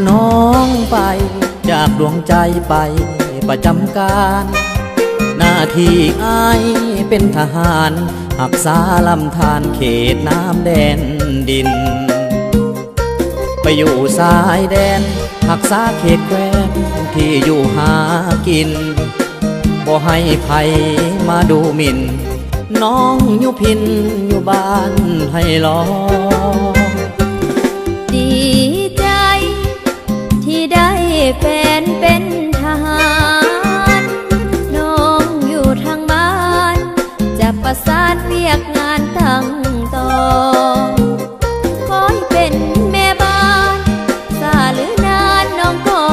น้องไปจากดวงใจไปประจำการหน้าที่อ้ายเป็นทหารรักษาลำธารเขตน้ำแดนดินไปอยู่สายแดนรักษาเขตแคว้นที่อยู่หากินบ่ให้ภัยมาดูหมิ่นน้องอยู่พินอยู่บ้านให้รอดีใจที่ได้แฟนเป็นทหารน้องอยู่ทางบ้านจะประสานเรียกงานตั้งต่อคอยเป็นแม่บ้านซาหรือนานน้องก็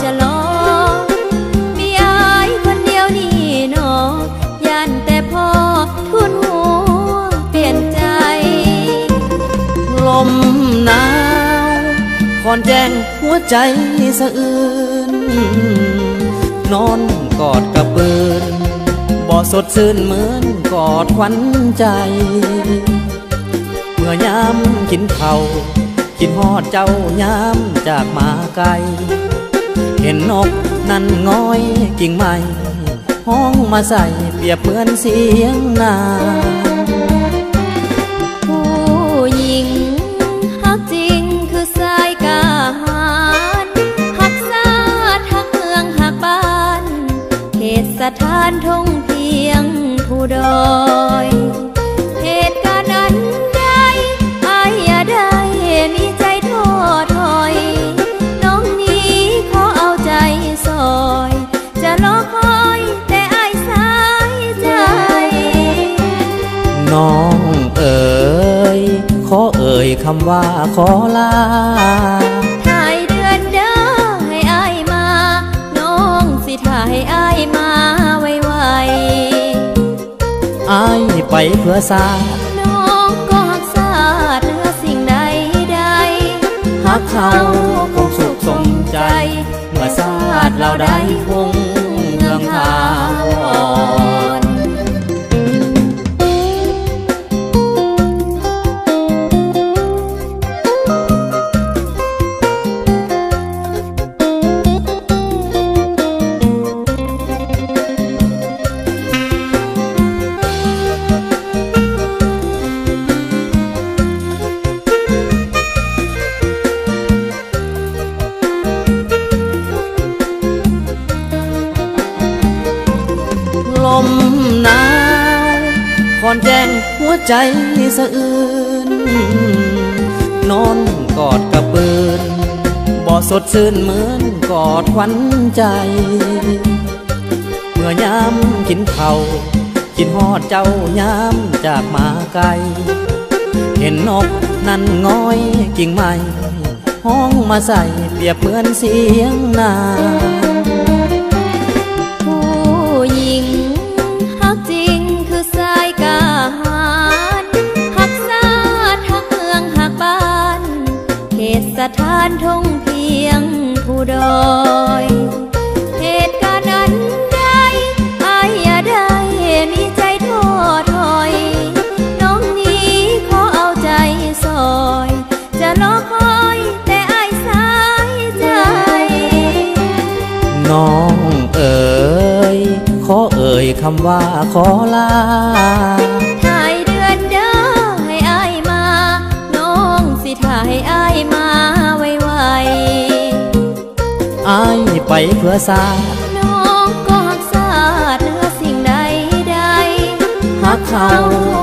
จะรอมีอายคนเดียวนี่น้องยันแต่พ่อทุนหัวเปลี่ยนใจลมหนาวก่อนแจ้งหัวใจสะอื้นนอนกอดกับปืนบ่สดชื่นเหมือนกอดขวัญใจเมื่อยามกินข้าวกินฮอดเจ้ายามจากมาไกลเห็นนกนั่นง้อยกิ่งไม้ห้องมาใส่เปรียบเหมือนเสียงนาผู้หญิงฮักจริงคือสายกาหารฮักษาทักเมืองฮักบ้านเขตสถานทงเพียงผู้ดอยเหตุการณ์นั้นได้อายอย่าได้มีใจท้อถอยน้องนี้ขอเอาใจซอยจะรอคอยแต่อายสายใจน้องเอ๋ยขอเอ่ยคำว่าขอลาถ่ายเดือนเด้อให้อายมาน้องสิถ่ายอายมาไวอายไปเพื่อสาน้องก็หักษาเหนือสิ่งใดใดหักเขาคงสุขสมใจเมื่อสาดเราได้คงเมืองทาวรลมหนาวก่อนแจ้งหัวใจสะอื้นนอนกอดกับปืนบ่สดชื่นเหมือนกอดขวัญใจเมื่อยามกินข้าวกินฮอดเจ้ายามจากมาไกลเห็นนกนั่นง้อยกิ่งไม้ห้องมาใส่เปรียบเหมือนเสียงนาผู้หญิงฮักจริงคือสายกาหารฮักษาทักเมืองฮักบ้านเขตสถานทงเพียงผู้ดอยเหตุการณ์นั้นได้อายอย่าได้มีใจท้อถอยน้องนี้ขอเอาใจซอยจะรอคอยแต่อายสายใจน้องเอ๋ยขอเอ่ยคำว่าขอลาถ่ายเดือนเด้อให้อายมาน้องสิถ่ายอายมาไวอายไปเพื่อสาน้องก็หักษาเหนือสิ่งใดใดหักเขา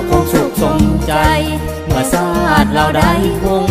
คงสุขสมใจเมื่อสาดเราได้คง